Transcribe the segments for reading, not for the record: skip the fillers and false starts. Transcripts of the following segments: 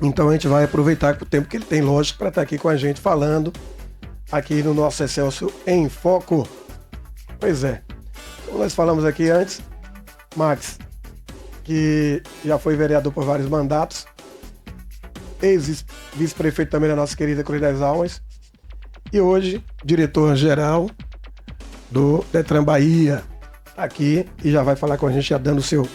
Então a gente vai aproveitar o tempo que ele tem, lógico, para estar aqui com a gente falando aqui no nosso Excelsior em Foco. Pois é, como nós falamos aqui antes, Max, que já foi vereador por vários mandatos, ex-vice-prefeito também da nossa querida Cruz das Almas, e hoje diretor-geral do Detran Bahia, tá aqui e já vai falar com a gente, já dando o seu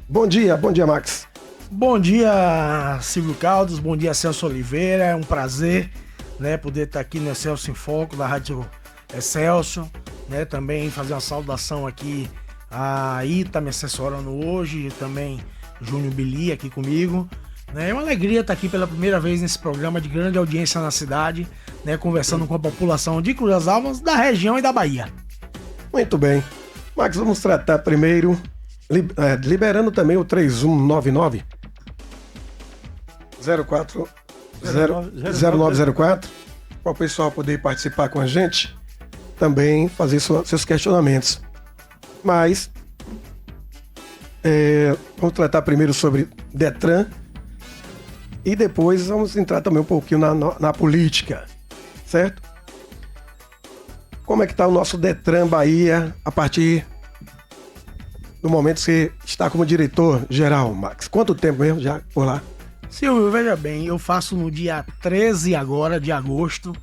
bom dia, Max. Bom dia, Silvio Caldas, bom dia, Celso Oliveira, é um prazer, né, poder estar aqui no Excelsior em Foco, da Rádio Excelsior, né, também fazer uma saudação aqui a Ita me assessorando hoje, e também Júnior Bili aqui comigo, né, é uma alegria estar aqui pela primeira vez nesse programa de grande audiência na cidade, né, conversando com a população de Cruz das Almas, da região e da Bahia. Muito bem, Max, vamos tratar primeiro, liberando também o 3199 0904, para o pessoal poder participar com a gente, também fazer seus questionamentos. Mas vamos tratar primeiro sobre Detran e depois vamos entrar também um pouquinho na política, certo? Como é que está o nosso Detran Bahia a partir do momento que você está como diretor-geral, Max? Quanto tempo mesmo já por lá? Silvio, veja bem, eu faço no dia 13 agora de agosto,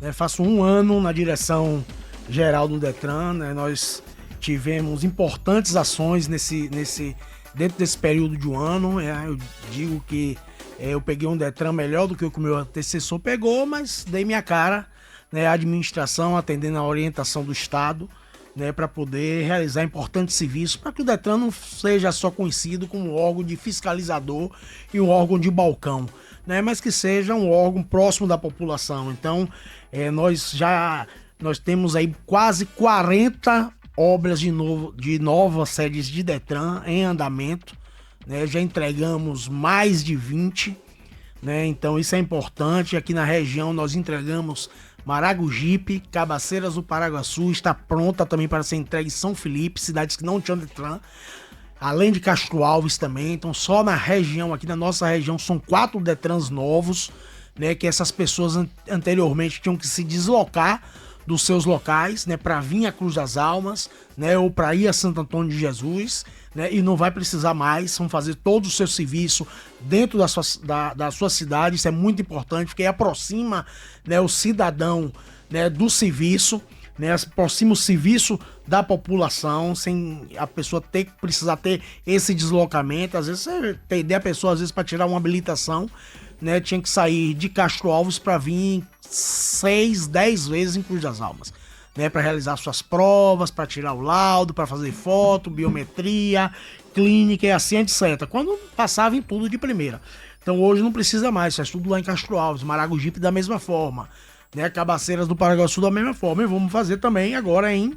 né, faço um ano na direção geral do Detran, né, nós tivemos importantes ações dentro desse período de um ano, eu digo que eu peguei um Detran melhor do que o que o meu antecessor pegou, mas dei minha cara, né, a administração atendendo a orientação do Estado, né, para poder realizar importantes serviços, para que o Detran não seja só conhecido como um órgão de fiscalizador e um órgão de balcão, né, mas que seja um órgão próximo da população. Então, nós temos aí quase 40 obras de novas sedes de Detran em andamento, né, já entregamos mais de 20, né, então isso é importante. Aqui na região nós entregamos Maragogipe, Cabaceiras do Paraguaçu, está pronta também para ser entregue em São Felipe, cidades que não tinham Detran, além de Castro Alves também. Então só na região, aqui na nossa região, são 4 Detrans novos, né, que essas pessoas anteriormente tinham que se deslocar dos seus locais, né, para vir a Cruz das Almas, né, ou para ir a Santo Antônio de Jesus, né, e não vai precisar mais, vão fazer todo o seu serviço dentro da sua cidade. Isso é muito importante, porque aproxima, né, o cidadão, né, do serviço, né, aproxima o serviço da população, sem a pessoa precisar ter esse deslocamento. Às vezes, você tem ideia, a pessoa, às vezes, para tirar uma habilitação, né, tinha que sair de Castro Alves para vir 6, 10 vezes em Cruz das Almas, né, para realizar suas provas, para tirar o laudo, para fazer foto, biometria, clínica e assim, etc. Quando passava em tudo de primeira. Então hoje não precisa mais, faz tudo lá em Castro Alves, Maragogipe da mesma forma, né, Cabaceiras do Paraguaçu da mesma forma, e vamos fazer também agora em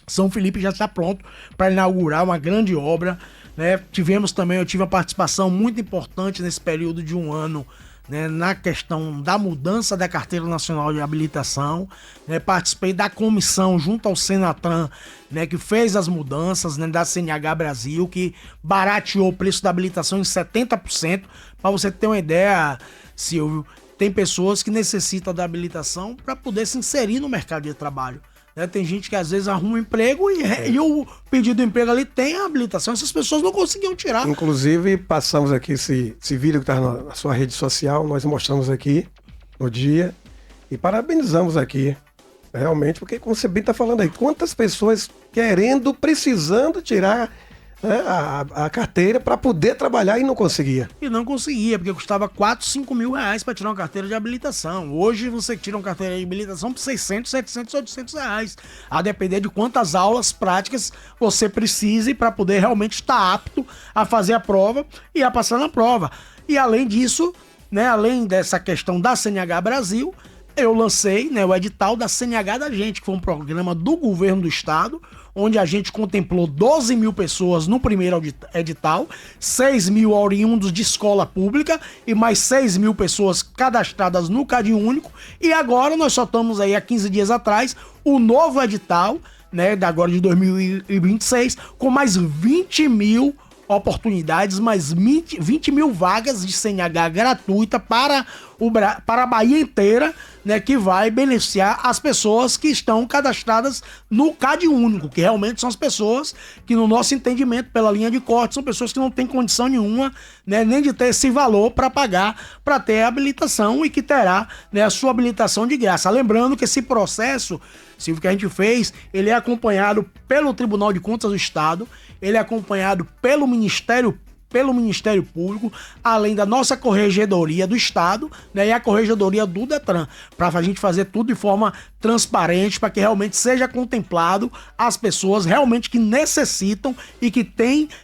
São Felipe, já está pronto para inaugurar uma grande obra, né. Eu tive uma participação muito importante nesse período de um ano, né, na questão da mudança da Carteira Nacional de Habilitação, né, participei da comissão junto ao Senatran, né, que fez as mudanças, né, da CNH Brasil, que barateou o preço da habilitação em 70%. Para você ter uma ideia, Silvio, tem pessoas que necessitam da habilitação para poder se inserir no mercado de trabalho. Né? Tem gente que às vezes arruma um emprego e o pedido de emprego ali tem a habilitação, essas pessoas não conseguiam tirar. Inclusive, passamos aqui esse vídeo que está na sua rede social, nós mostramos aqui no dia e parabenizamos aqui, realmente, porque como você bem está falando aí, quantas pessoas precisando tirar, né, a carteira para poder trabalhar e não conseguia. E não conseguia, porque custava 4, 5 mil reais para tirar uma carteira de habilitação. Hoje você tira uma carteira de habilitação por 600, 700, 800 reais, a depender de quantas aulas práticas você precise para poder realmente estar apto a fazer a prova e a passar na prova. E além disso, né, além dessa questão da CNH Brasil, eu lancei, né, o edital da CNH da Gente, que foi um programa do governo do estado, onde a gente contemplou 12 mil pessoas no primeiro edital, 6 mil oriundos de escola pública e mais 6 mil pessoas cadastradas no CadÚnico. E agora nós só estamos aí há 15 dias atrás, o novo edital, né, agora de 2026, com mais 20 mil oportunidades, mais 20 mil vagas de CNH gratuita para a Bahia inteira, né, que vai beneficiar as pessoas que estão cadastradas no CAD único, que realmente são as pessoas que, no nosso entendimento, pela linha de corte, são pessoas que não têm condição nenhuma, né, nem de ter esse valor para pagar, para ter a habilitação, e que terá, né, a sua habilitação de graça. Lembrando que esse processo, Silvio, que a gente fez, ele é acompanhado pelo Tribunal de Contas do Estado, ele é acompanhado pelo Ministério Público, além da nossa Corregedoria do Estado, né, e a Corregedoria do Detran, para a gente fazer tudo de forma transparente, para que realmente seja contemplado as pessoas realmente que necessitam e que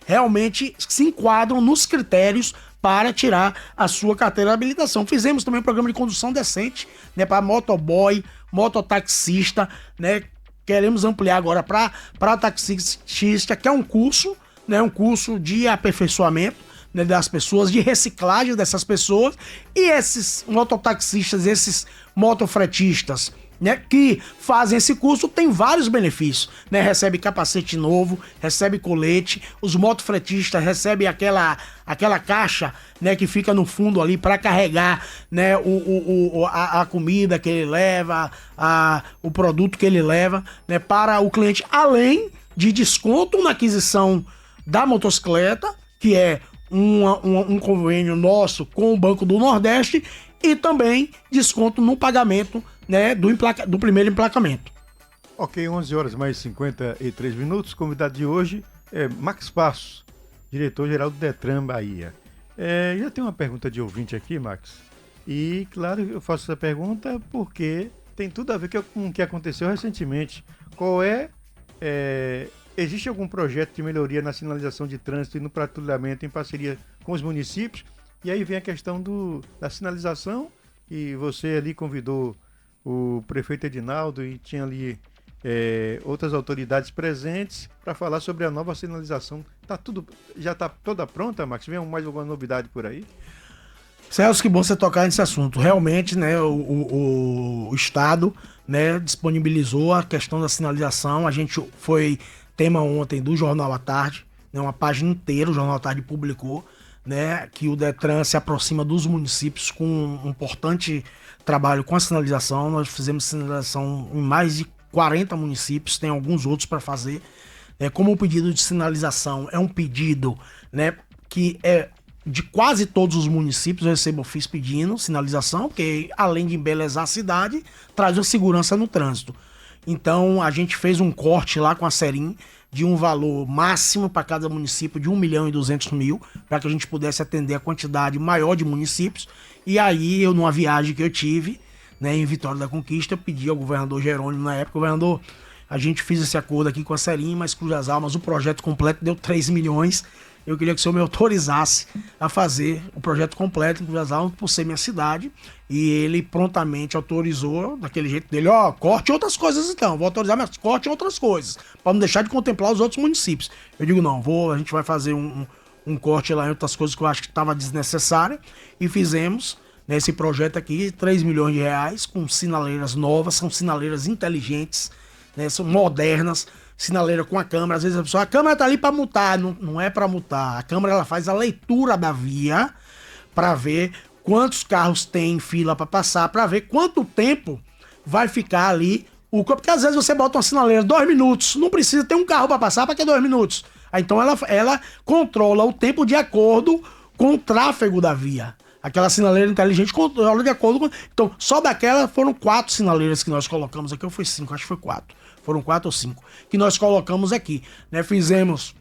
realmente se enquadram nos critérios para tirar a sua carteira de habilitação. Fizemos também um programa de condução decente, né, para motoboy, mototaxista, né? Queremos ampliar agora para taxista, que é um curso, né, um curso de aperfeiçoamento, né, das pessoas, de reciclagem dessas pessoas, e esses mototaxistas, esses motofretistas, né, que fazem esse curso, tem vários benefícios, né? Recebe capacete novo, recebe colete, os motofretistas recebem aquela caixa, né, que fica no fundo ali para carregar, né, a comida que ele leva, o produto que ele leva, né, para o cliente, além de desconto na aquisição da motocicleta, que é um convênio nosso com o Banco do Nordeste, e também desconto no pagamento, né, do primeiro emplacamento. Ok, 11 horas mais 53 minutos. Convidado de hoje é Max Passos, diretor-geral do Detran Bahia. Já tem uma pergunta de ouvinte aqui, Max. E, claro, eu faço essa pergunta porque tem tudo a ver com o que aconteceu recentemente. Existe algum projeto de melhoria na sinalização de trânsito e no patrulhamento em parceria com os municípios? E aí vem a questão da sinalização, e você ali convidou o prefeito Edinaldo e tinha ali outras autoridades presentes para falar sobre a nova sinalização. Já está toda pronta, Max? Vem mais alguma novidade por aí? Celso, que bom você tocar nesse assunto. Realmente, né, o Estado, né, disponibilizou a questão da sinalização. A gente foi tema ontem do Jornal à Tarde, né, uma página inteira, o Jornal à Tarde publicou, né, que o Detran se aproxima dos municípios com um importante trabalho com a sinalização. Nós fizemos sinalização em mais de 40 municípios, tem alguns outros para fazer. Como o pedido de sinalização é um pedido, né, que é de quase todos os municípios, eu recebo ofício pedindo sinalização, porque além de embelezar a cidade, traz uma segurança no trânsito. Então a gente fez um corte lá com a Serim de um valor máximo para cada município de 1.200.000, para que a gente pudesse atender a quantidade maior de municípios. E aí, numa viagem que eu tive, né, em Vitória da Conquista, eu pedi ao governador Jerônimo, na época, governador, a gente fez esse acordo aqui com a Serim, mas Cruz das Almas, o projeto completo deu 3 milhões. Eu queria que o senhor me autorizasse a fazer o projeto completo em Cruz das Almas, por ser minha cidade. E ele prontamente autorizou, daquele jeito dele, corte outras coisas então, vou autorizar, mas corte outras coisas, para não deixar de contemplar os outros municípios. Eu digo, não, a gente vai fazer um corte lá em outras coisas que eu acho que estava desnecessário, e fizemos nesse projeto aqui 3 milhões de reais, com sinaleiras novas, são sinaleiras inteligentes, né, são modernas, sinaleira com a câmera. Às vezes a câmera tá ali para multar, não é para multar. A câmera, ela faz a leitura da via para ver quantos carros tem em fila para passar, para ver quanto tempo vai ficar ali porque às vezes você bota uma sinaleira 2 minutos, não precisa ter um carro para passar, para que 2 minutos? Então ela controla o tempo de acordo com o tráfego da via. Aquela sinaleira inteligente controla de acordo com... Então, só daquela foram 4 sinaleiras que nós colocamos aqui, ou foi 5, acho que foi 4. Foram 4 ou 5 que nós colocamos aqui, né? Fizemos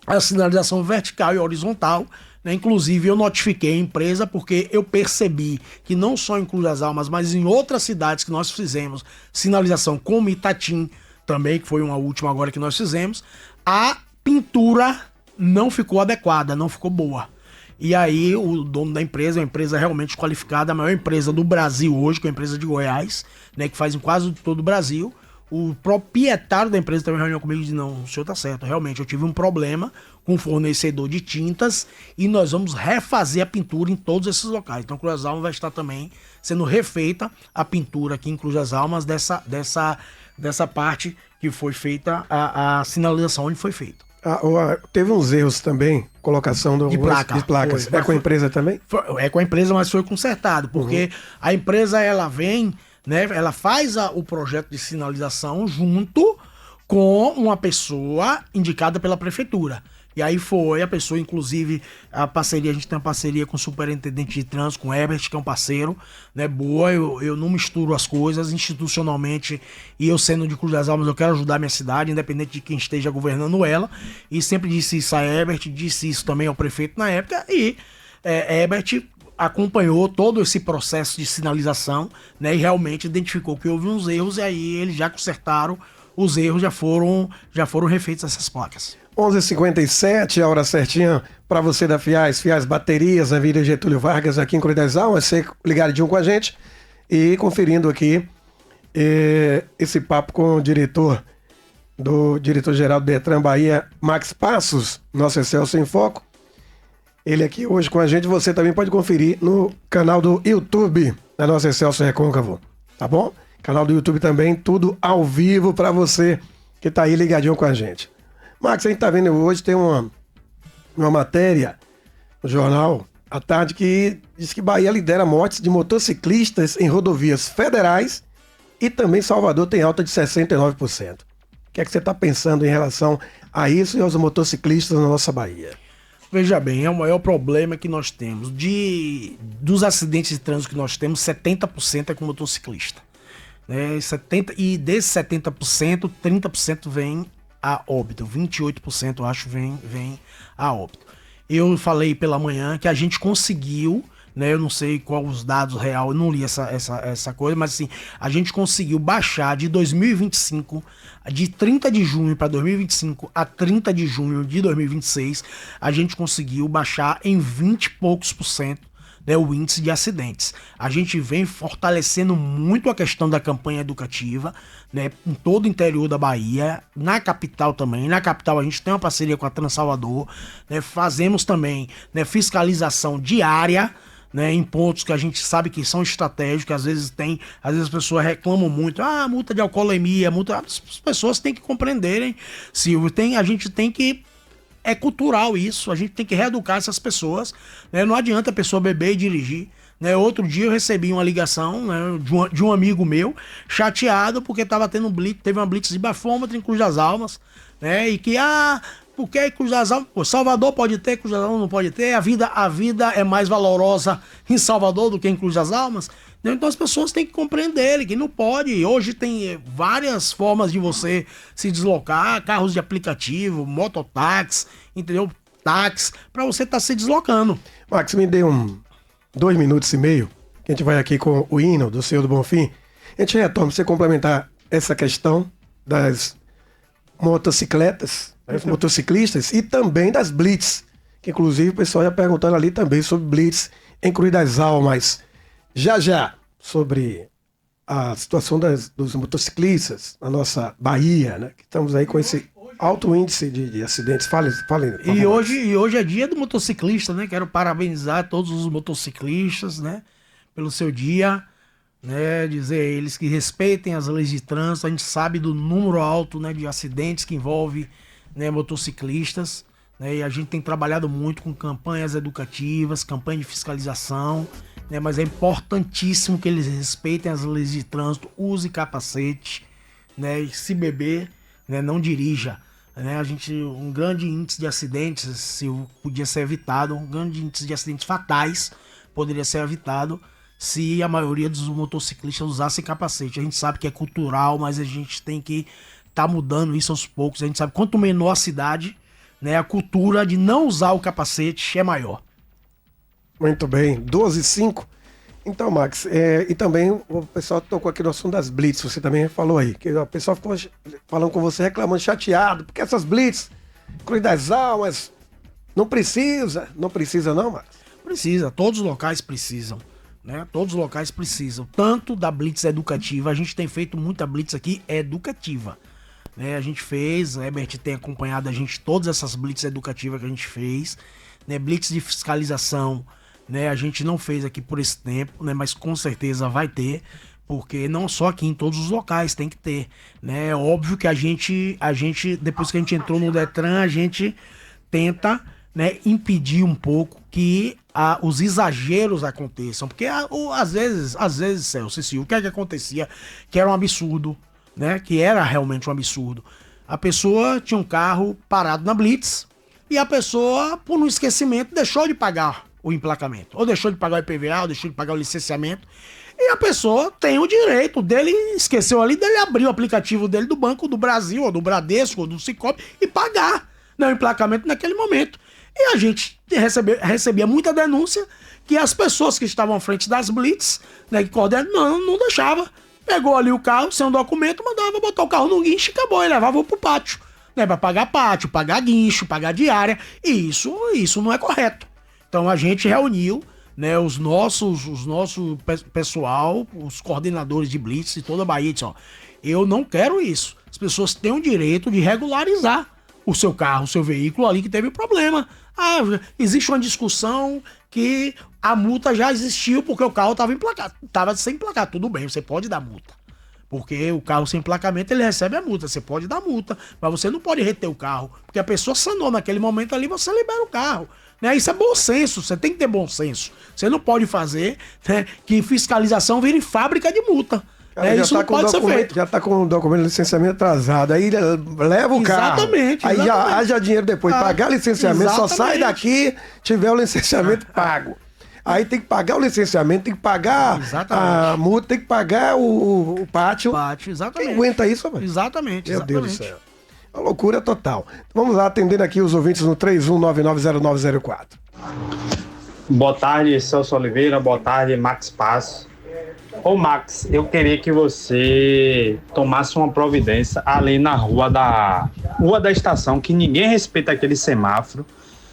a sinalização vertical e horizontal, né? Inclusive eu notifiquei a empresa, porque eu percebi que não só em Cruz das Almas, mas em outras cidades que nós fizemos sinalização, como Itatim também, que foi uma última agora que nós fizemos, a pintura não ficou adequada, não ficou boa. E aí o dono da empresa, uma empresa realmente qualificada, a maior empresa do Brasil hoje, que é a empresa de Goiás, né, que faz em quase todo o Brasil, o proprietário da empresa também reuniu comigo e disse, não, o senhor tá certo, realmente eu tive um problema com o fornecedor de tintas e nós vamos refazer a pintura em todos esses locais. Então Cruz das Almas vai estar também sendo refeita a pintura aqui em Cruz das Almas dessa parte que foi feita, a sinalização onde foi feita. Teve uns erros também, colocação de placas. Foi, é com a empresa também? É com a empresa, mas foi consertado, porque a empresa, ela vem, né, ela faz o projeto de sinalização junto com uma pessoa indicada pela prefeitura. E aí foi a pessoa, inclusive, a gente tem uma parceria com o superintendente de trânsito, com o Herbert, que é um parceiro, né, boa, eu não misturo as coisas institucionalmente, e eu sendo de Cruz das Almas, eu quero ajudar a minha cidade, independente de quem esteja governando ela, e sempre disse isso a Herbert, disse isso também ao prefeito na época, e Herbert acompanhou todo esse processo de sinalização, né, e realmente identificou que houve uns erros, e aí eles já consertaram os erros, já foram refeitos essas placas. 11h57, a hora certinha para você da Fiais Baterias, na Avenida Getúlio Vargas, aqui em Cruz das Almas. Você ligadinho com a gente e conferindo aqui esse papo com o diretor-geral do Detran Bahia, Max Passos, nosso Excelsior em Foco. Ele aqui hoje com a gente, você também pode conferir no canal do YouTube da nossa Excelsior Recôncavo, tá bom? Canal do YouTube também, tudo ao vivo para você que tá aí ligadinho com a gente. Max, a gente tá vendo hoje, tem uma matéria no jornal à tarde que diz que Bahia lidera mortes de motociclistas em rodovias federais e também Salvador tem alta de 69%. O que é que você está pensando em relação a isso e aos motociclistas na nossa Bahia? Veja bem, é o maior problema que nós temos. Dos acidentes de trânsito que nós temos, 70% é com motociclista. Né? E desses 70%, 30% vem a óbito, 28% eu acho vem a óbito. Eu falei pela manhã que a gente conseguiu, né, eu não sei qual os dados real, eu não li essa coisa, mas assim, a gente conseguiu baixar de 2025, de 30 de junho para 2025 a 30 de junho de 2026, a gente conseguiu baixar em 20 e poucos %, né, o índice de acidentes. A gente vem fortalecendo muito a questão da campanha educativa, né, em todo o interior da Bahia, na capital também. Na capital a gente tem uma parceria com a Transalvador, né, fazemos também, né, fiscalização diária, né, em pontos que a gente sabe que são estratégicos, às vezes as pessoas reclamam muito, multa de alcoolemia, as pessoas têm que compreenderem, Silvio, a gente tem que é cultural isso, a gente tem que reeducar essas pessoas, né? Não adianta a pessoa beber e dirigir, né? Outro dia eu recebi uma ligação, né, de um amigo meu, chateado porque teve uma blitz de bafômetro em Cruz das Almas, né? E que, porque Cruz das Almas, Salvador pode ter, Cruz das Almas não pode ter, a vida é mais valorosa em Salvador do que em Cruz das Almas. Então as pessoas têm que compreender que não pode. Hoje tem várias formas de você se deslocar, carros de aplicativo, mototáxi, entendeu? Táxi, para você estar se deslocando. Max, me dê 2 minutos e meio, que a gente vai aqui com o hino do Senhor do Bonfim. A gente retoma, você complementar essa questão das motocicletas, dos motociclistas e também das blitz, que inclusive o pessoal ia perguntando ali também sobre blitz em Cruz das Almas. Já sobre a situação dos motociclistas na nossa Bahia, né? Que estamos aí com esse alto índice de acidentes. Fale. E hoje é dia do motociclista, né? Quero parabenizar todos os motociclistas, né? Pelo seu dia, né? Dizer a eles que respeitem as leis de trânsito. A gente sabe do número alto, né, de acidentes que envolve, né, motociclistas, né? E a gente tem trabalhado muito com campanhas educativas, campanha de fiscalização, né, mas é importantíssimo que eles respeitem as leis de trânsito, use capacete, né, e se beber, né, não dirija. Né, um grande índice de acidentes podia ser evitado, um grande índice de acidentes fatais poderia ser evitado se a maioria dos motociclistas usassem capacete. A gente sabe que é cultural, mas a gente tem que estar mudando isso aos poucos. A gente sabe que quanto menor a cidade, né, a cultura de não usar o capacete é maior. Muito bem, 12h05. Então, Max, e também o pessoal tocou aqui no assunto das blitz, você também falou aí, que o pessoal ficou falando com você, reclamando, chateado, porque essas blitz, Cruz das Almas, não precisa não, Max? Precisa, todos os locais precisam, né? Todos os locais precisam, tanto da blitz educativa, a gente tem feito muita blitz aqui educativa, né? A gente fez, o Herbert tem acompanhado a gente, todas essas blitz educativas que a gente fez, né? Blitz de fiscalização, né, a gente não fez aqui por esse tempo, né, mas com certeza vai ter, Porque não só aqui, em todos os locais tem que ter, né? É óbvio que a gente, depois que a gente entrou no Detran, a gente tenta, né, impedir um pouco que os exageros aconteçam. Porque às vezes, Celso, o que é que acontecia? Que era um absurdo, né? Que era realmente um absurdo. A pessoa tinha um carro parado na Blitz e a pessoa, por um esquecimento, deixou de pagar o emplacamento. Ou deixou de pagar o IPVA, ou deixou de pagar o licenciamento. E a pessoa tem o direito dele, esqueceu ali, dele abrir o aplicativo dele do Banco do Brasil, ou do Bradesco, ou do Sicoob, e pagar, né, o emplacamento naquele momento. E a gente recebia muita denúncia que as pessoas que estavam à frente das blitz, né, que coordenam, não deixava. Pegou ali o carro, sem um documento, mandava botar o carro no guincho e acabou, e levava pro pátio, né, pra pagar pátio, pagar guincho, pagar diária, e isso não é correto. Então a gente reuniu, né, os nossos pessoal, os coordenadores de blitz de toda a Bahia, disse, ó, eu não quero isso. As pessoas têm o direito de regularizar o seu carro, o seu veículo ali que teve problema. Ah, existe uma discussão que a multa já existiu porque o carro estava sem emplacar. Tudo bem, você pode dar multa. Porque o carro sem emplacamento, ele recebe a multa. Você pode dar multa, mas você não pode reter o carro. Porque a pessoa sanou naquele momento ali, você libera o carro. Né? Isso é bom senso, você tem que ter bom senso. Você não pode fazer, né, que fiscalização vire fábrica de multa. Cara, isso não pode ser feito. Já tá com o documento de licenciamento atrasado, aí leva o carro. Exatamente. Aí já haja dinheiro depois, pagar licenciamento, só sai daqui tiver o licenciamento pago. Aí tem que pagar o licenciamento, tem que pagar a multa, tem que pagar o pátio. Exatamente. Quem aguenta isso, velho? Exatamente. Meu Deus do céu. Uma loucura total. Vamos lá, atendendo aqui os ouvintes no 31990904. Boa tarde, Celso Oliveira. Boa tarde, Max Passo. Ô Max, eu queria que você tomasse uma providência ali na rua da estação, que ninguém respeita aquele semáforo.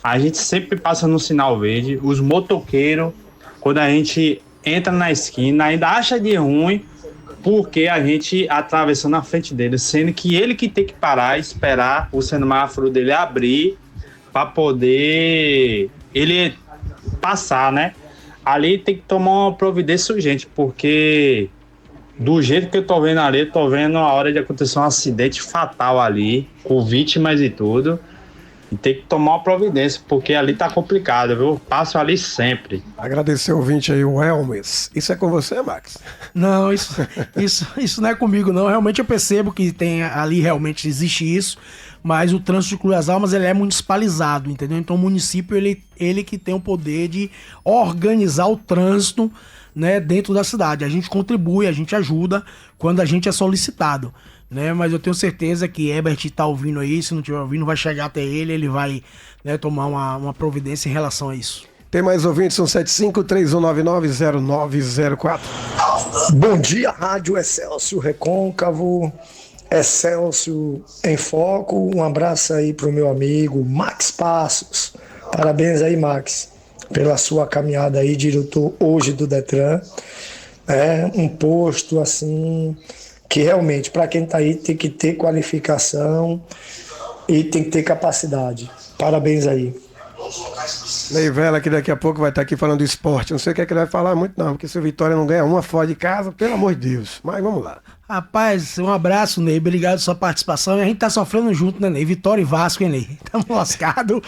A gente sempre passa no sinal verde. Os motoqueiros, quando a gente entra na esquina, ainda acha de ruim, porque a gente atravessou na frente dele, sendo que ele que tem que parar, esperar o semáforo dele abrir para poder ele passar, né? Ali tem que tomar uma providência urgente, porque do jeito que eu tô vendo ali, tô vendo a hora de acontecer um acidente fatal ali, com vítimas e tudo. E tem que tomar uma providência, porque ali tá complicado, viu? Passo ali sempre. Agradecer o ouvinte aí, o Elmes. Isso é com você, Max? Não, isso não é comigo, não. Realmente eu percebo que tem ali, realmente existe isso, mas o trânsito de Cruz das Almas, ele é municipalizado, entendeu? Então o município, ele que tem o poder de organizar o trânsito, né, dentro da cidade. A gente contribui, a gente ajuda quando a gente é solicitado. Né, mas eu tenho certeza que Herbert tá ouvindo aí, se não estiver ouvindo, vai chegar até ele vai, né, tomar uma providência em relação a isso. Tem mais ouvintes, 175-3199-0904. Bom dia, Rádio Excelsior Recôncavo, Excelsior em Foco. Um abraço aí pro meu amigo Max Passos. Parabéns aí, Max, pela sua caminhada aí, diretor hoje do Detran. É um posto assim que realmente, para quem está aí, tem que ter qualificação e tem que ter capacidade. Parabéns aí. Ney Vela, que daqui a pouco vai estar aqui falando do esporte. Não sei o que é que ele vai falar muito, não, porque se o Vitória não ganha uma fora de casa, pelo amor de Deus. Mas vamos lá. Rapaz, um abraço, Ney. Obrigado pela sua participação. E a gente tá sofrendo junto, né, Ney? Vitória e Vasco, hein, Ney? Estamos lascados.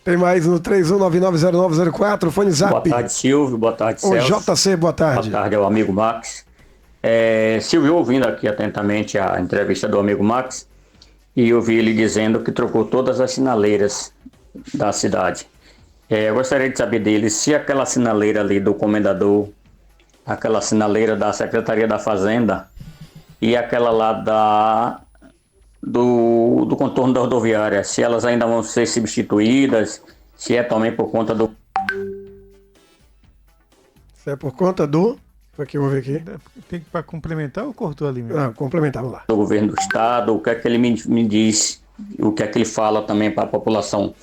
Tem mais no 31990904, fone zap. Boa tarde, Silvio. Boa tarde, Celso. Ô, JC, boa tarde. Boa tarde ao amigo Max. Silvio, ouvindo aqui atentamente a entrevista do amigo Max, e eu vi ele dizendo que trocou todas as sinaleiras da cidade. Eu gostaria de saber dele se aquela sinaleira ali do comendador, aquela sinaleira da Secretaria da Fazenda e aquela lá do contorno da rodoviária, se elas ainda vão ser substituídas, se é também por conta do... Se é por conta do... Foi que eu vou ver aqui. Tem que para complementar ou cortou ali mesmo? Não, complementar, vamos lá. Do governo do estado, o que é que ele me diz, o que é que ele fala também para a população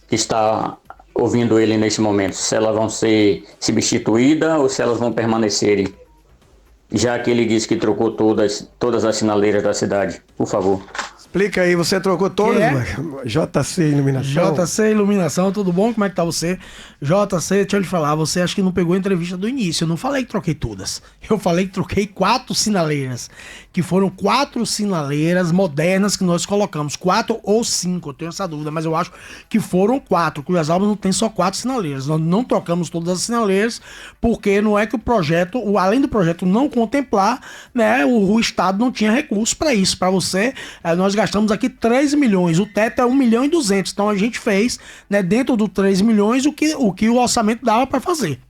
que está ouvindo ele nesse momento, se elas vão ser substituídas ou se elas vão permanecerem, já que ele disse que trocou todas as sinaleiras da cidade, por favor. Explica aí, você trocou todos, Que é? JC Iluminação. JC Iluminação, tudo bom? Como é que tá você? JC, deixa eu te falar, você acha que não pegou a entrevista do início. Eu não falei que troquei todas. Eu falei que troquei 4 sinaleiras. Que foram 4 sinaleiras modernas que nós colocamos. 4 ou 5, eu tenho essa dúvida, mas eu acho que foram 4. Cuias Almas não tem só 4 sinaleiras. Nós não trocamos todas as sinaleiras, porque não é que o projeto, além do projeto não contemplar, né, o Estado não tinha recursos para isso. Para você, nós gastamos aqui 3 milhões. O teto é 1 milhão e 200. Então a gente fez, né, dentro do 3 milhões o que o orçamento dava para fazer.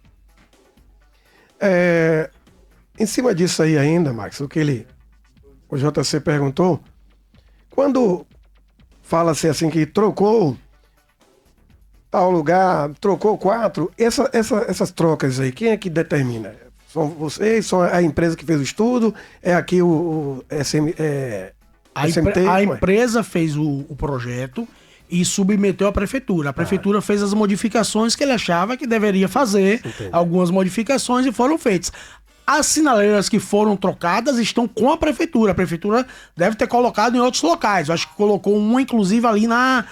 Em cima disso aí ainda, Max, o JC perguntou, quando fala-se assim que trocou tal lugar, trocou 4, essas trocas aí, quem é que determina? São vocês? São a empresa que fez o estudo? É aqui o SMT? A empresa fez o projeto e submeteu à prefeitura. A prefeitura fez as modificações que ele achava que deveria fazer. Entendi. Algumas modificações e foram feitas. As sinaleiras que foram trocadas estão com a prefeitura. A prefeitura deve ter colocado em outros locais. Eu acho que colocou uma, inclusive, ali na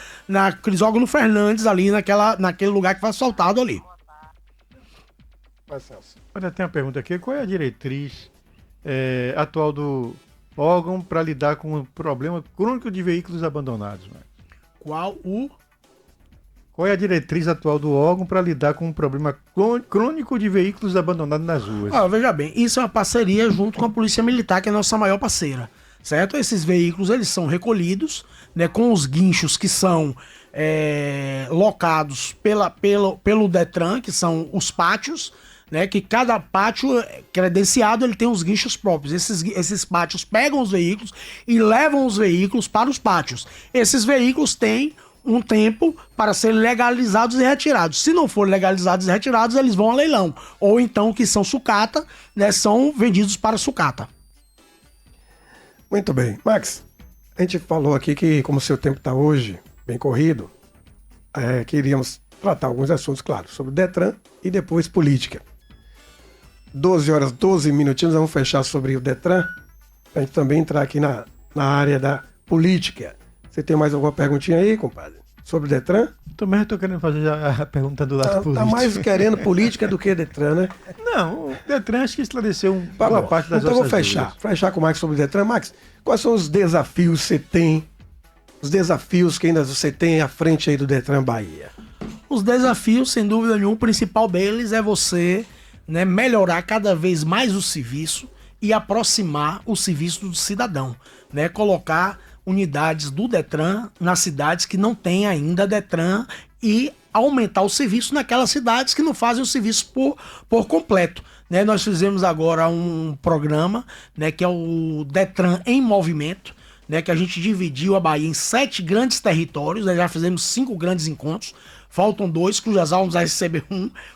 Crisógono Fernandes, ali naquele lugar que foi asfaltado ali. Olha, tem uma pergunta aqui. Qual é a diretriz atual do órgão para lidar com o problema crônico de veículos abandonados? Né? Qual é a diretriz atual do órgão para lidar com o problema crônico de veículos abandonados nas ruas? Veja bem, isso é uma parceria junto com a Polícia Militar, que é a nossa maior parceira, certo? Esses veículos, eles são recolhidos, né, com os guinchos que são locados pelo Detran, que são os pátios, né, que cada pátio credenciado ele tem os guinchos próprios. Esses pátios pegam os veículos e levam os veículos para os pátios. Esses veículos têm um tempo para serem legalizados e retirados. Se não forem legalizados e retirados, eles vão a leilão. Ou então, que são sucata, né, são vendidos para sucata. Muito bem. Max, a gente falou aqui que, como o seu tempo está hoje bem corrido, queríamos tratar alguns assuntos, claro, sobre o Detran e depois política. 12 horas, 12 minutinhos, vamos fechar sobre o Detran, para a gente também entrar aqui na área da política. Você tem mais alguma perguntinha aí, compadre? Sobre o Detran? Também estou querendo fazer a pergunta do lado político. Tá mais querendo política do que Detran, né? Não, o Detran acho que esclareceu boa parte das então nossas vou fechar com o Max sobre o Detran. Max, quais são os desafios que você tem, os desafios que ainda você tem à frente aí do Detran Bahia? Os desafios, sem dúvida nenhuma, o principal deles é você, né, melhorar cada vez mais o serviço e aproximar o serviço do cidadão, né? Colocar unidades do Detran nas cidades que não têm ainda Detran e aumentar o serviço naquelas cidades que não fazem o serviço por completo, né? Nós fizemos agora um programa, né, que é o Detran em Movimento, né, que a gente dividiu a Bahia em 7 grandes territórios, né? Já fizemos 5 grandes encontros. Faltam 2, Cuias Almas vai receber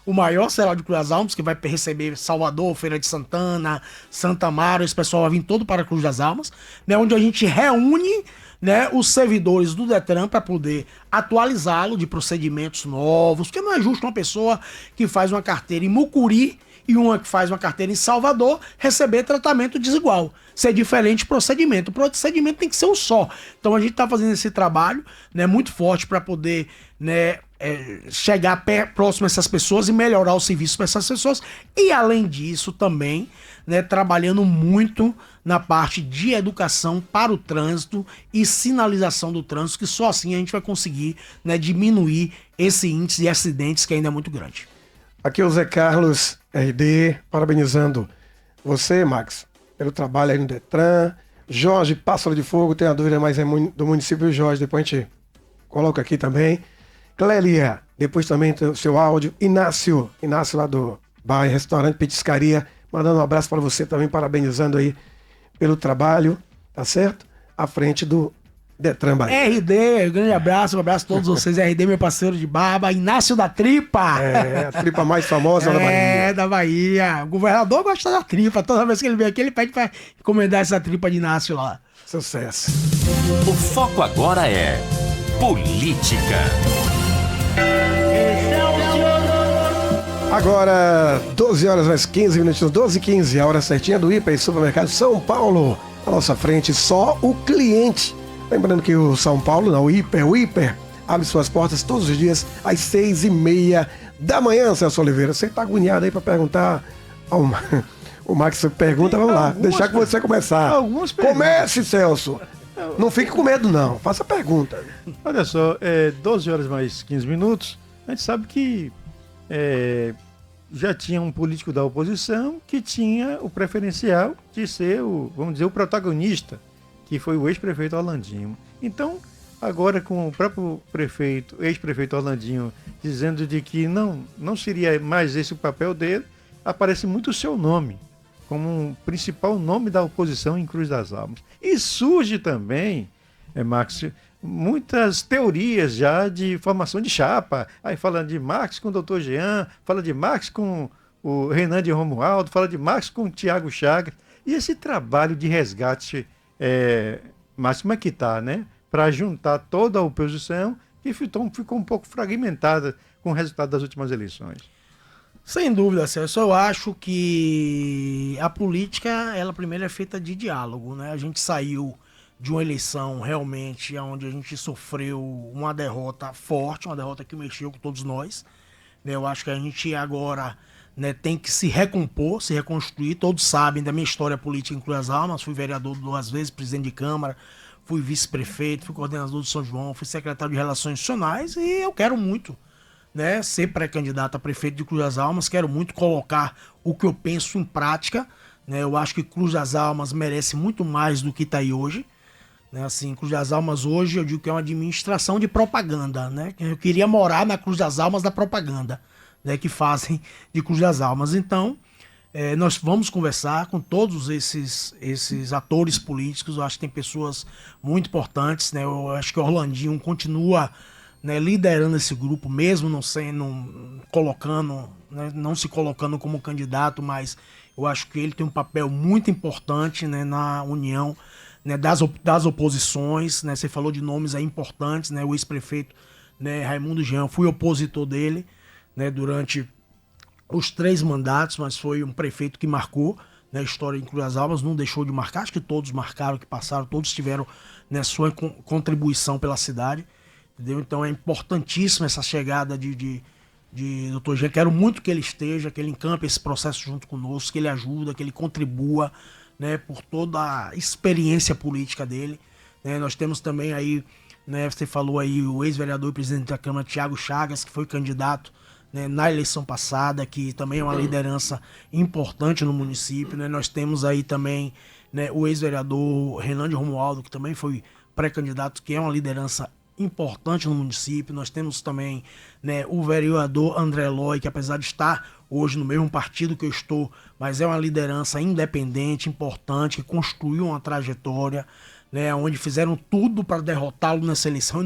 o maior será de Cuias Almas, que vai receber Salvador, Feira de Santana, Santa Amaro, esse pessoal vai vir todo para Cuias Almas, né, onde a gente reúne, né, os servidores do Detran para poder atualizá-lo de procedimentos novos, porque não é justo uma pessoa que faz uma carteira em Mucuri e uma que faz uma carteira em Salvador receber tratamento desigual. Ser diferente procedimento. O procedimento tem que ser um só. Então a gente está fazendo esse trabalho, né, muito forte para poder, né, chegar próximo a essas pessoas e melhorar o serviço para essas pessoas. E além disso também, né, trabalhando muito na parte de educação para o trânsito e sinalização do trânsito, que só assim a gente vai conseguir, né, diminuir esse índice de acidentes que ainda é muito grande. Aqui é o Zé Carlos, RD, parabenizando você, Max, pelo trabalho aí no Detran. Jorge, Pássaro de Fogo, tem a dúvida, mas é do município Jorge, depois a gente coloca aqui também. Clélia, depois também tem o seu áudio. Inácio lá do Bar Restaurante Petiscaria, mandando um abraço para você também, parabenizando aí pelo trabalho, tá certo? À frente do Detran Bahia. RD, grande abraço, um abraço a todos vocês. RD, meu parceiro de barba, Inácio da Tripa. A tripa mais famosa da Bahia. Da Bahia. O governador gosta da tripa. Toda vez que ele vem aqui, ele pede para encomendar essa tripa de Inácio lá. Sucesso. O foco agora é política. Agora, 12 horas mais 15 minutos, 12h15, a hora certinha do IPA e Supermercado São Paulo. À nossa frente, só o cliente. Lembrando que o São Paulo, não, o Hiper, abre suas portas todos os dias às 6h30 da manhã, Celso Oliveira. Você tá agoniado aí para perguntar ao... O Max pergunta, vamos lá. Deixar que você começar. Comece, Celso. Não fique com medo, não. Faça a pergunta. Olha só, 12 horas mais 15 minutos. A gente sabe que já tinha um político da oposição que tinha o preferencial de ser vamos dizer, o protagonista, que foi o ex-prefeito Orlandinho. Então, agora com o próprio ex-prefeito Orlandinho, dizendo de que não seria mais esse o papel dele, aparece muito o seu nome como um principal nome da oposição em Cruz das Almas. E surge também, Max, muitas teorias já de formação de chapa. Aí fala de Max com o Dr. Jean, fala de Max com o Renan de Romualdo, fala de Max com o Tiago Chagas. E esse trabalho de resgate, Max, como é que está, né? Para juntar toda a oposição, que ficou um pouco fragmentada com o resultado das últimas eleições. Sem dúvida, Celso. Eu acho que a política, ela primeiro é feita de diálogo, né? A gente saiu de uma eleição realmente onde a gente sofreu uma derrota forte, uma derrota que mexeu com todos nós. Eu acho que a gente agora, né, tem que se recompor, se reconstruir. Todos sabem da minha história política em Cruz das Almas. Fui vereador 2 vezes, presidente de Câmara, fui vice-prefeito, fui coordenador do São João, fui secretário de Relações Institucionais e eu quero muito, né, ser pré-candidato a prefeito de Cruz das Almas, quero muito colocar o que eu penso em prática, né, eu acho que Cruz das Almas merece muito mais do que está aí hoje, né, assim, Cruz das Almas hoje eu digo que é uma administração de propaganda, né, eu queria morar na Cruz das Almas da propaganda, né, que fazem de Cruz das Almas. Então, nós vamos conversar com todos esses atores políticos. Eu acho que tem pessoas muito importantes, né, eu acho que o Orlandinho continua, né, liderando esse grupo, mesmo não colocando, né, não se colocando como candidato, mas eu acho que ele tem um papel muito importante, né, na união, né, das oposições, né, você falou de nomes aí importantes, né, o ex-prefeito, né, Raimundo Jean, fui opositor dele, né, durante os 3 mandatos, mas foi um prefeito que marcou, né, a história em Cruz das Almas, não deixou de marcar, acho que todos marcaram, que passaram, todos tiveram, né, sua contribuição pela cidade. Entendeu? Então é importantíssima essa chegada de Dr. Jean. Quero muito que ele esteja, que ele encampe esse processo junto conosco, que ele ajuda, que ele contribua, né, por toda a experiência política dele. Né? Nós temos também aí, né, você falou aí, o ex-vereador e presidente da Câmara, Tiago Chagas, que foi candidato, né, na eleição passada, que também é uma liderança importante no município. Né? Nós temos aí também, né, o ex-vereador Renan de Romualdo, que também foi pré-candidato, que é uma liderança importante no município. Nós temos também, né, o vereador André Loi, que apesar de estar hoje no mesmo partido que eu estou, mas é uma liderança independente, importante, que construiu uma trajetória, né, onde fizeram tudo para derrotá-lo nessa eleição e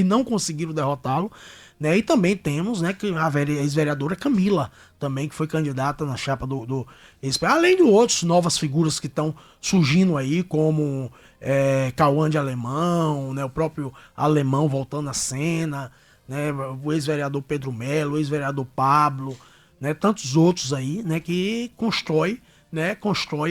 não conseguiram derrotá-lo. Né? E também temos, né, que a ex-vereadora Camila, também, que foi candidata na chapa do além de outras novas figuras que estão surgindo aí, como Cauã de Alemão, né, o próprio Alemão voltando à cena, né, o ex-vereador Pedro Melo, o ex-vereador Pablo, né, tantos outros aí, né, que constrói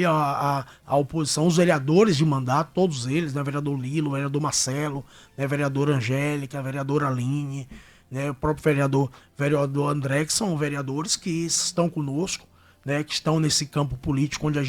a oposição, os vereadores de mandato, todos eles, né, vereador Lilo, vereador Marcelo, né, vereadora Angélica, vereadora Aline, né, o próprio vereador André, que são vereadores que estão conosco, né, que estão nesse campo político onde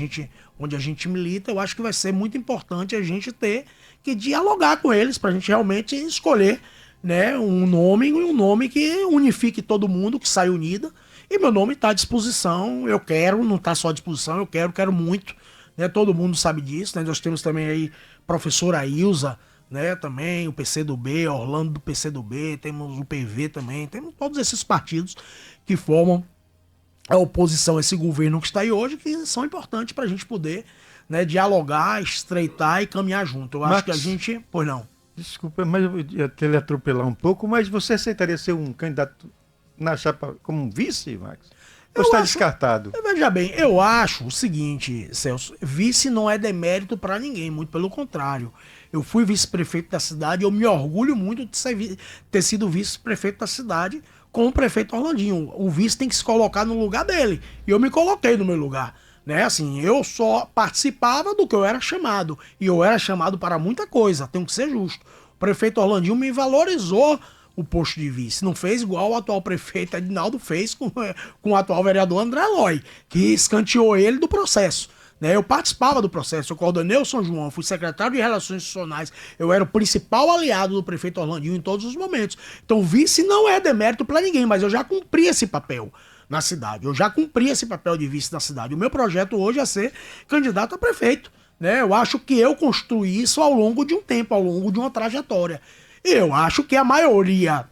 a gente milita. Eu acho que vai ser muito importante a gente ter que dialogar com eles para a gente realmente escolher, né, um nome que unifique todo mundo, que saia unido. E meu nome está à disposição, eu quero, não está só à disposição, eu quero muito, né, todo mundo sabe disso, né, nós temos também aí professora Ilza, né, também o PCdoB, Orlando do PCdoB, temos o PV também, temos todos esses partidos que formam a oposição a esse governo que está aí hoje, que são importantes para a gente poder, né, dialogar, estreitar e caminhar junto. Eu acho que a gente... Pois não. Desculpa, mas eu ia até lhe atropelar um pouco, mas você aceitaria ser um candidato na chapa como vice, Max? Ou está descartado? Veja bem, eu acho o seguinte, Celso, vice não é demérito para ninguém, muito pelo contrário. Eu fui vice-prefeito da cidade e eu me orgulho muito de ter sido vice-prefeito da cidade com o prefeito Orlandinho. O vice tem que se colocar no lugar dele. E eu me coloquei no meu lugar. Né? Assim, eu só participava do que eu era chamado. E eu era chamado para muita coisa, tenho que ser justo. O prefeito Orlandinho me valorizou o posto de vice. Não fez igual o atual prefeito Edinaldo fez com o atual vereador André Eloy, que escanteou ele do processo. Né? Eu participava do processo, eu coordenei o São João, fui secretário de Relações Institucionais, eu era o principal aliado do prefeito Orlandinho em todos os momentos. Então, vice não é demérito para ninguém, mas eu já cumpri esse papel na cidade. Eu já cumpri esse papel de vice na cidade. O meu projeto hoje é ser candidato a prefeito. Né? Eu acho que eu construí isso ao longo de um tempo, ao longo de uma trajetória. E eu acho que a maioria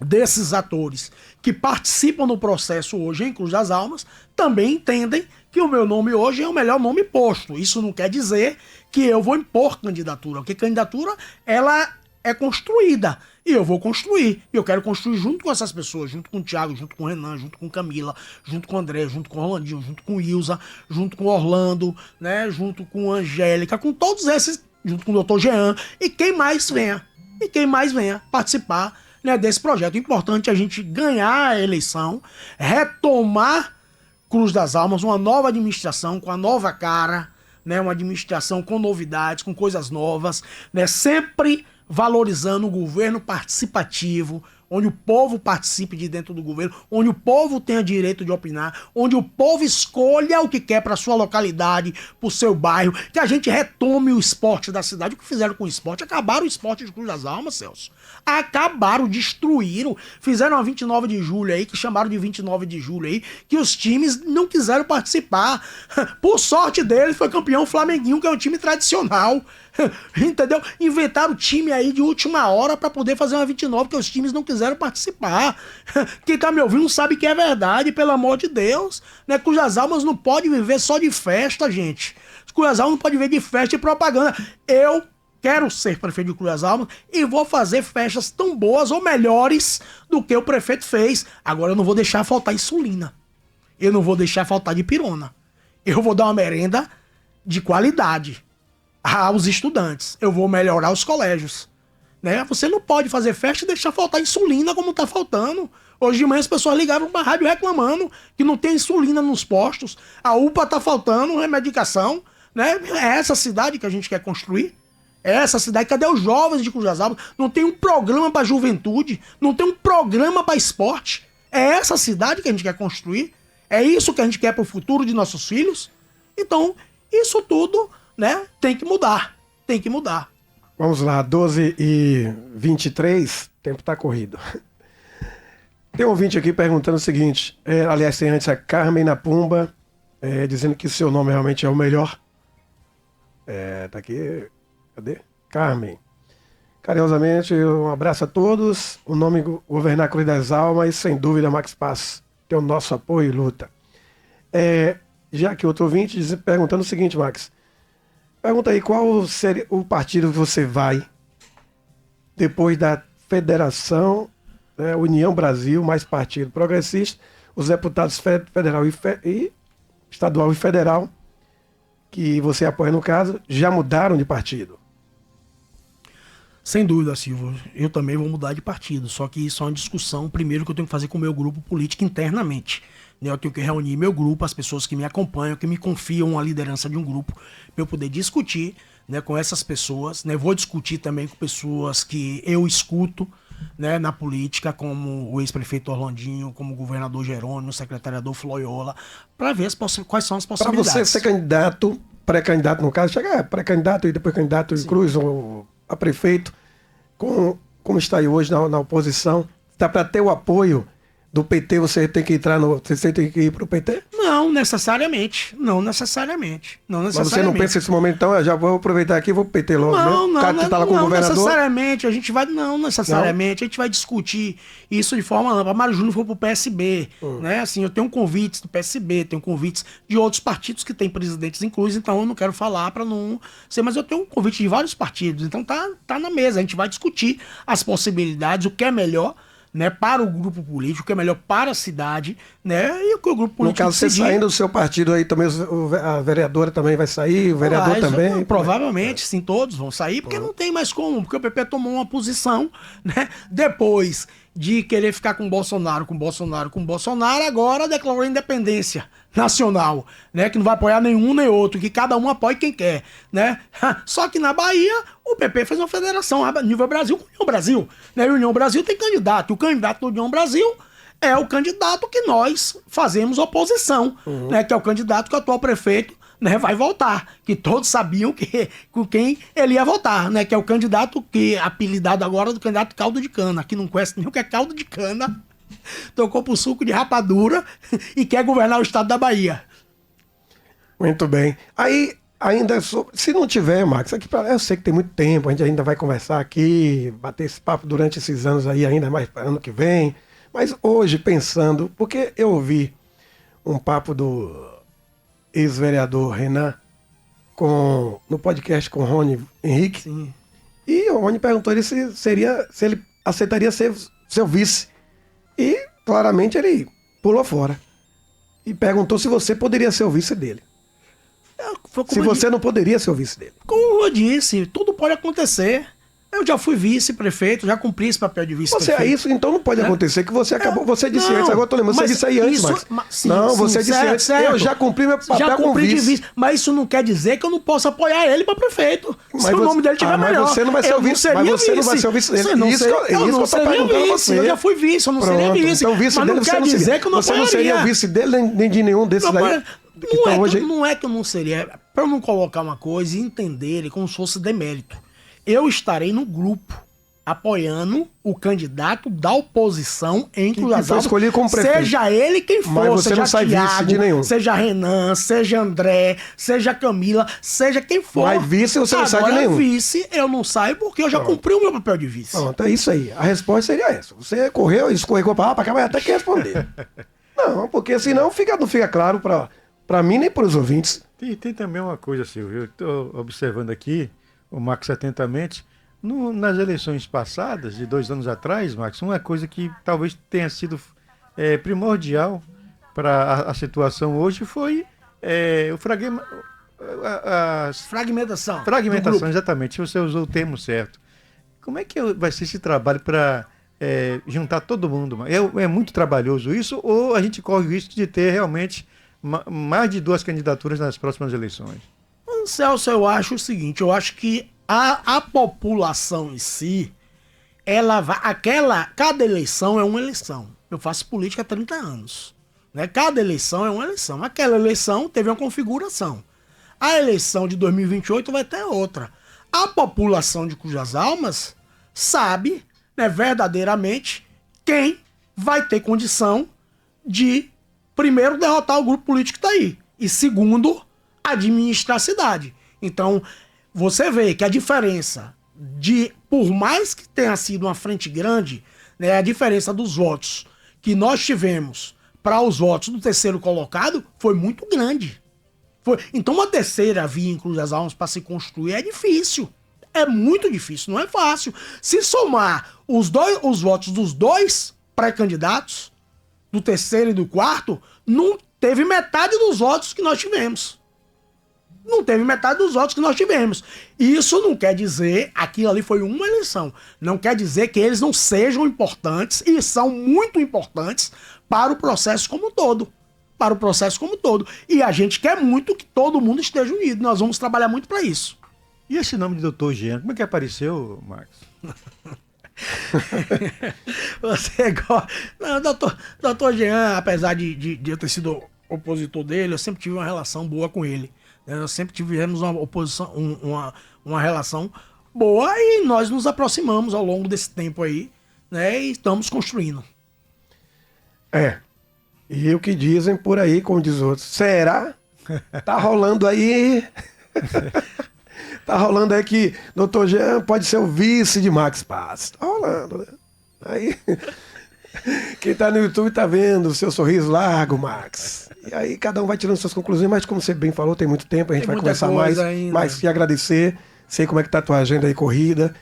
desses atores que participam do processo hoje em Cruz das Almas também entendem que o meu nome hoje é o melhor nome posto. Isso não quer dizer que eu vou impor candidatura, porque candidatura, ela é construída. E eu vou construir. E eu quero construir junto com essas pessoas, junto com o Thiago, junto com o Renan, junto com Camila, junto com o André, junto com o Orlandinho, junto com o Ilza, junto com o Orlando, né, junto com a Angélica, com todos esses, junto com o Dr. Jean, e quem mais venha. E quem mais venha participar, né, desse projeto. O importante é a gente ganhar a eleição, retomar Cruz das Almas, uma nova administração com a nova cara, né, uma administração com novidades, com coisas novas, né, sempre valorizando o governo participativo, onde o povo participe de dentro do governo, onde o povo tenha direito de opinar, onde o povo escolha o que quer para sua localidade, para o seu bairro, que a gente retome o esporte da cidade. O que fizeram com o esporte? Acabaram o esporte de Cruz das Almas, Celso. Acabaram, destruíram, fizeram a 29 de julho aí, que chamaram de 29 de julho aí, que os times não quiseram participar. Por sorte deles, foi campeão o Flamenguinho, que é um time tradicional. Entendeu? Inventaram o time aí de última hora pra poder fazer uma 29, porque os times não quiseram participar. Quem tá me ouvindo sabe que é verdade, pelo amor de Deus. Né? Cruz das Almas não pode viver só de festa, gente. Cruz das Almas não pode viver de festa e propaganda. Eu quero ser prefeito de Cruz das Almas e vou fazer festas tão boas ou melhores do que o prefeito fez. Agora eu não vou deixar faltar insulina. Eu não vou deixar faltar dipirona. Eu vou dar uma merenda de qualidade aos estudantes. Eu vou melhorar os colégios. Né? Você não pode fazer festa e deixar faltar insulina como tá faltando. Hoje de manhã as pessoas ligavam pra rádio reclamando que não tem insulina nos postos. A UPA tá faltando, remedicação. Né? É essa cidade que a gente quer construir. É essa cidade. Cadê os jovens de Cruz das Almas? Não tem um programa pra juventude. Não tem um programa pra esporte. É essa cidade que a gente quer construir. É isso que a gente quer pro futuro de nossos filhos. Então, isso tudo, né, tem que mudar. Tem que mudar. Vamos lá, 12h23, o tempo tá corrido. Tem um ouvinte aqui perguntando o seguinte, aliás, tem antes a Carmen na Pumba, dizendo que o seu nome realmente é o melhor. Tá aqui, cadê? Carmen. Carinhosamente, um abraço a todos. O nome Governar Cruz das Almas, sem dúvida, Max Paz. Tem o nosso apoio e luta. Já que outro ouvinte perguntando o seguinte, Max. Pergunta aí, qual seria o partido que você vai depois da Federação, né, União Brasil, mais Partido Progressista, os deputados federal e estadual e federal, que você apoia no caso, já mudaram de partido? Sem dúvida, Silvio. Eu também vou mudar de partido, só que isso é uma discussão, primeiro, que eu tenho que fazer com o meu grupo político internamente. Eu tenho que reunir meu grupo, as pessoas que me acompanham, que me confiam a liderança de um grupo, para eu poder discutir, né, com essas pessoas. Né, vou discutir também com pessoas que eu escuto, né, na política, como o ex-prefeito Orlandinho, como o governador Jerônimo, o secretário Adolfo Loyola, para ver quais são as possibilidades. Para você ser candidato, pré-candidato no caso, chegar pré-candidato e depois candidato em Cruz ou a prefeito, como está aí hoje na oposição, dá para ter o apoio do PT, você tem que você tem que ir pro PT? Não necessariamente. Não necessariamente. Mas você não pensa nesse momento, então, eu já vou aproveitar aqui e vou pro PT logo, não, né? Tá lá com o governador? Necessariamente, a gente vai a gente vai discutir isso de forma ampla. A Mário Júnior foi pro PSB, né? Assim, eu tenho convites do PSB, tenho convites de outros partidos que têm presidentes inclusos, então eu não quero falar para não ser, mas eu tenho um convite de vários partidos, então tá na mesa, a gente vai discutir as possibilidades, o que é melhor, né, para o grupo político, que é melhor para a cidade, né, e o que o grupo político no caso, decidir. Você saindo do seu partido aí, também a vereadora também vai sair, o vereador também? Provavelmente, sim, todos vão sair, porque não tem mais como, porque o PP tomou uma posição, né, depois de querer ficar com Bolsonaro, agora declarou a independência nacional, né? Que não vai apoiar nenhum nem outro, que cada um apoie quem quer, né? Só que na Bahia, o PP fez uma federação a nível Brasil com União Brasil, né? E a União Brasil tem candidato, e o candidato da União Brasil é o candidato que nós fazemos oposição, né? Que é o candidato que o atual prefeito, né, vai votar, que todos sabiam com quem ele ia votar, né? Que é o candidato que, apelidado agora do candidato caldo de cana, que não conhece nem o que é caldo de cana, tocou pro suco de rapadura e quer governar o estado da Bahia. Muito bem. Aí, ainda, se não tiver, Max, aqui eu sei que tem muito tempo, a gente ainda vai conversar aqui, bater esse papo durante esses anos aí, ainda mais para ano que vem. Mas hoje, pensando, porque eu ouvi um papo do ex-vereador Renan no podcast com o Rony Henrique. Sim. E o Rony perguntou ele se ele aceitaria ser seu vice. E claramente ele pulou fora. E perguntou se você poderia ser o vice dele. Se você não poderia ser o vice dele. Como eu disse, tudo pode acontecer. Eu já fui vice-prefeito, já cumpri esse papel de vice-prefeito. Você é isso, então não pode acontecer que você acabou. Você disse antes, agora eu tô lembrando. Você disse aí antes, Max. Não, você disse antes. Eu já cumpri meu papel como vice. Mas isso não quer dizer que eu não posso apoiar ele para prefeito. Se o nome dele tiver melhor. Mas você não vai ser o vice. Mas você não vai ser o vice dele. Eu não seria vice. Eu já fui vice, eu não seria vice. Então, vice dele, não quer dizer que eu não apoiaria. Você não seria o vice dele nem de nenhum desses aí. Não é que eu não seria. Para eu não colocar uma coisa e entender ele como se fosse demérito. Eu estarei no grupo apoiando o candidato da oposição em Cruz das Almas, escolhido como prefeito. Seja ele quem for, mas você seja não sai Thiago, vice de nenhum. Seja Renan, seja André, seja Camila, seja quem for. Mas vice você não sai de nenhum. Vice eu não saio porque eu já cumpri o meu papel de vice. Pronto, é isso aí. A resposta seria essa. Você correu, escorregou pra lá, pra cá, mas até que responder. Não, porque senão não fica claro pra mim nem pros ouvintes. Tem também uma coisa, Silvio, eu estou observando aqui, o Max atentamente, nas eleições passadas, de 2 anos atrás, Max, uma coisa que talvez tenha sido primordial para a situação hoje foi fragmentação. Fragmentação, exatamente, você usou o termo certo. Como é que vai ser esse trabalho para juntar todo mundo? É muito trabalhoso isso, ou a gente corre o risco de ter realmente mais de 2 candidaturas nas próximas eleições? Celso, eu acho o seguinte, eu acho que a população em si, cada eleição é uma eleição. Eu faço política há 30 anos. Né? Cada eleição é uma eleição. Aquela eleição teve uma configuração. A eleição de 2028 vai ter outra. A população de Cruz das Almas sabe, né, verdadeiramente quem vai ter condição de, primeiro, derrotar o grupo político que está aí. E segundo, administrar a cidade. Então, você vê que a diferença por mais que tenha sido uma frente grande, né, a diferença dos votos que nós tivemos para os votos do terceiro colocado foi muito grande. Então, uma terceira via em Cruz das Almas para se construir é difícil. É muito difícil, não é fácil. Se somar os votos dos 2 pré-candidatos, do terceiro e do quarto, não teve metade dos votos que nós tivemos. Não teve metade dos votos que nós tivemos. Isso não quer dizer, aquilo ali foi uma eleição, não quer dizer que eles não sejam importantes, e são muito importantes para o processo como um todo. Para o processo como um todo. E a gente quer muito que todo mundo esteja unido. Nós vamos trabalhar muito para isso. E esse nome de Dr. Jean, como é que apareceu, Max? Você gosta... Não, Dr. Jean, apesar de eu ter sido opositor dele, eu sempre tive uma relação boa com ele. Nós sempre tivemos uma relação boa e nós nos aproximamos ao longo desse tempo aí, né? E estamos construindo. E o que dizem por aí, como diz outros, será? Tá rolando aí... Tá rolando aí que Dr. Jean pode ser o vice de Max Passos. Tá rolando, né? Aí... Quem tá no YouTube tá vendo o seu sorriso largo, Max. E aí cada um vai tirando suas conclusões, mas como você bem falou, tem muito tempo, a gente vai conversar mais, mas te agradecer, sei como é que tá a tua agenda aí corrida,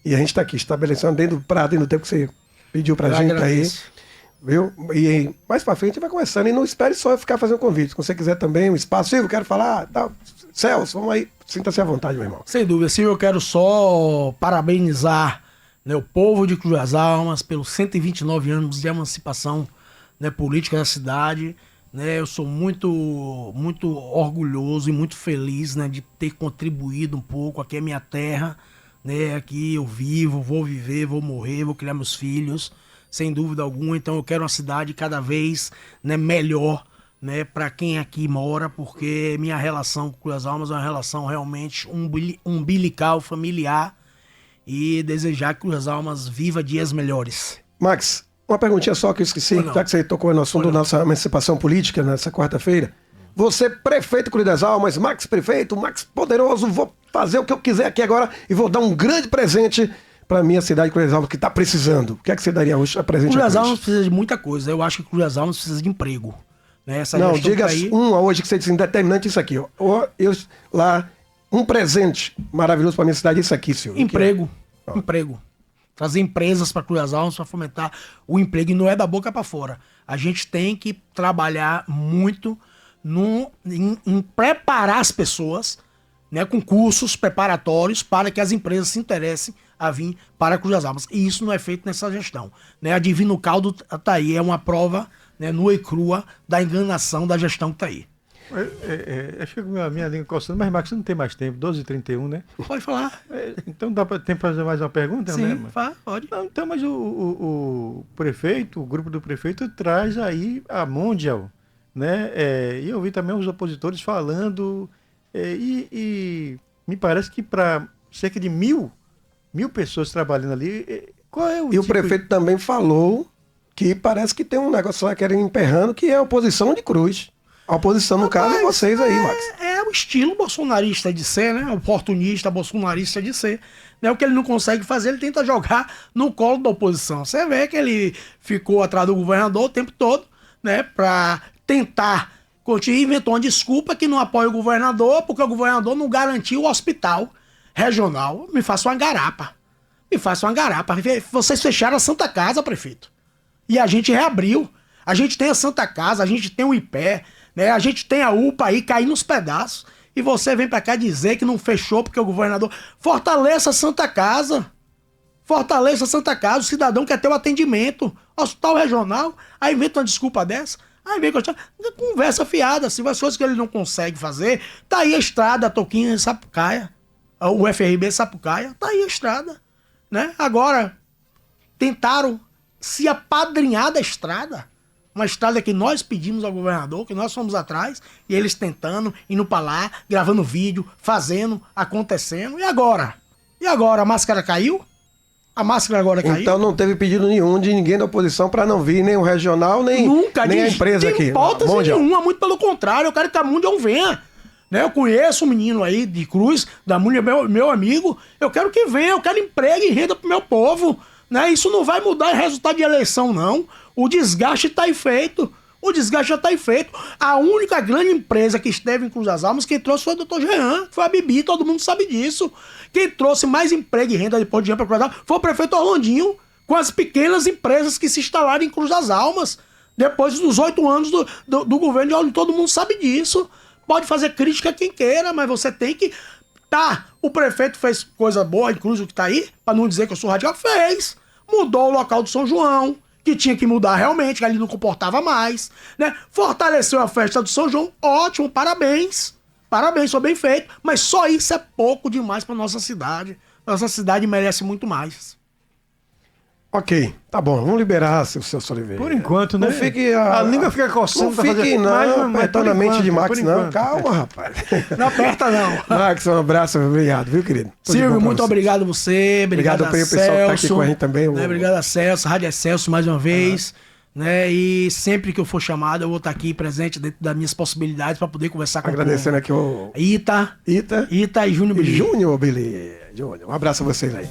e a gente tá aqui estabelecendo dentro do tempo que você pediu pra gente agradeço. Aí, viu? E mais pra frente vai conversando, e não espere só eu ficar fazendo convite, se você quiser também um espaço, Silvio, quero falar, tá. Celso, vamos aí, sinta-se à vontade, meu irmão. Sem dúvida, Silvio, eu quero só parabenizar, né, o povo de Cruz das Almas, pelos 129 anos de emancipação, né, política da cidade. Né, eu sou muito orgulhoso e muito feliz, né, de ter contribuído um pouco. Aqui é minha terra, né, aqui eu vivo, vou viver, vou morrer, vou criar meus filhos, sem dúvida alguma. Então eu quero uma cidade cada vez, né, melhor, né, para quem aqui mora, porque minha relação com Cruz das Almas é uma relação realmente umbilical, familiar, e desejar que Cruz das Almas viva dias melhores. Max, uma perguntinha só que eu esqueci, já que você tocou no assunto da nossa emancipação política nessa quarta-feira. Você, prefeito Cruz das Almas, Max prefeito, Max poderoso, vou fazer o que eu quiser aqui agora e vou dar um grande presente para minha cidade, Cruz das Almas, que está precisando. O que é que você daria hoje a presente? Cruz das Almas precisa de muita coisa. Eu acho que Cruz das Almas precisa de emprego. Né? Não, diga uma hoje que você disse determinante isso aqui. Um presente maravilhoso para minha cidade, isso aqui, senhor. Emprego. Emprego. Trazer empresas para Cruz das Almas para fomentar o emprego, e não é da boca para fora. A gente tem que trabalhar muito em preparar as pessoas, né, com cursos preparatórios para que as empresas se interessem a vir para Cruz das Almas. E isso não é feito nessa gestão. Né? A Divino Caldo está aí, é uma prova, né, nua e crua da enganação da gestão que está aí. Acho que a minha língua coçando, mas Marcos, não tem mais tempo, 12h31, né? Pode falar. Então dá para fazer mais uma pergunta? Sim, né? pode. Não, então, mas o prefeito, o grupo do prefeito traz aí a Mondial, né? E eu vi também os opositores falando, e me parece que para cerca de mil pessoas trabalhando ali, qual é o E o prefeito também falou que parece que tem um negócio lá querendo emperrando, que é a oposição de Cruz. A oposição, no caso, é vocês aí, Max. É o estilo bolsonarista de ser, né? Oportunista, bolsonarista de ser. Né? O que ele não consegue fazer, ele tenta jogar no colo da oposição. Você vê que ele ficou atrás do governador o tempo todo, né? Pra tentar continuar, inventou uma desculpa que não apoia o governador, porque o governador não garantiu o hospital regional. Me faça uma garapa. Vocês fecharam a Santa Casa, prefeito. E a gente reabriu. A gente tem a Santa Casa, a gente tem o IPE, né? A gente tem a UPA aí caindo nos pedaços. E você vem pra cá dizer que não fechou porque o governador... Fortaleça a Santa Casa. O cidadão quer ter o atendimento. Hospital regional. Aí inventa uma desculpa dessa. Aí vem conversa fiada. Se as coisas que ele não consegue fazer, tá aí a estrada, Toquinho em Sapucaia. O FRB Sapucaia, tá aí a estrada. Né? Agora, tentaram se apadrinhar da estrada. Uma estrada que nós pedimos ao governador, que nós fomos atrás, e eles tentando, indo pra lá, gravando vídeo, fazendo, acontecendo. E agora? A máscara caiu? A máscara agora caiu? Então não teve pedido nenhum de ninguém da oposição para não vir, nem o regional, nem a empresa aqui. Nunca, de hipótese nenhuma, muito pelo contrário, eu quero que a Mundial venha. Né? Eu conheço um menino aí de Cruz, da Mundial, meu amigo, eu quero que venha, eu quero emprego e renda pro meu povo. Né? Isso não vai mudar o resultado de eleição, não. O desgaste está aí feito. Já está aí feito. A única grande empresa que esteve em Cruz das Almas, quem trouxe foi o Dr. Jean, foi a Bibi, todo mundo sabe disso. Quem trouxe mais emprego e renda depois de Jean para Cruz das Almas foi o prefeito Orlandinho, com as pequenas empresas que se instalaram em Cruz das Almas. Depois dos 8 anos do governo de Orlandinho, todo mundo sabe disso. Pode fazer crítica quem queira, mas você tem que... Tá, o prefeito fez coisa boa, inclusive que tá aí, pra não dizer que eu sou radical, fez. Mudou o local do São João, que tinha que mudar realmente, que ali não comportava mais, né? Fortaleceu a festa do São João, ótimo, parabéns. Parabéns, foi bem feito, mas só isso é pouco demais pra nossa cidade. Nossa cidade merece muito mais. Ok, tá bom, vamos liberar, seu Celso Oliveira. Por enquanto, né? Não fique a língua fica coçando. Não fique apertando a mente de Max, não. Calma, rapaz. Não aperta, não. Max, um abraço, obrigado, viu, querido? Silvio, muito obrigado a você. Obrigado a Celso. Pessoal que tá aqui com a gente também. Né? Obrigado a Celso, Rádio Celso, mais uma vez. Né? E sempre que eu for chamado, eu vou estar aqui presente dentro das minhas possibilidades para poder conversar com agradecendo aqui o Ita e Júnior Billy. Um abraço a vocês aí.